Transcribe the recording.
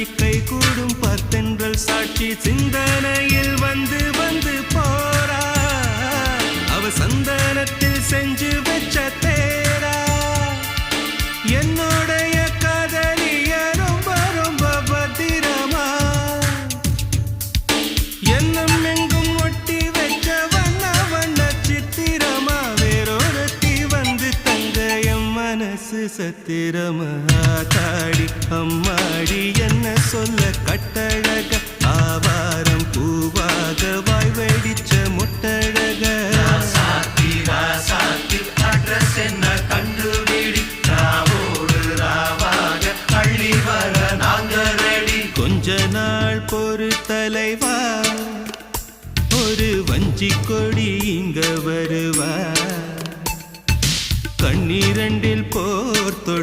காட்சி கை கூடும் பார்த்தென்றல் சாட்சி சிந்தனையில் வந்து வந்து போறா அவ சந்தனத்தில் செஞ்சு வச்ச தேரா என்னுடைய காதலிய ரொம்ப ரொம்ப பத்திரமா என்னும் எங்கும் ஒட்டி வச்ச வண்ண வண்ண சித்திரமா வேறொருத்தி வந்து தங்க என் மனசு சத்திரமா தாடி அம்மாடி என்ன சொல்ல கட்டழக ஆவாரம் பூவாக வாய் வெடிச்ச முட்டழக அட்ரஸ் என்ன கண்டுபிடி ராவோடு ராவாக அள்ளி வர நாங்க ரெடி கொஞ்ச நாள் பொறு தலைவா ஒரு வஞ்சி கொடி இங்க வருவா கண்ணீரண்டில் போர் தொடு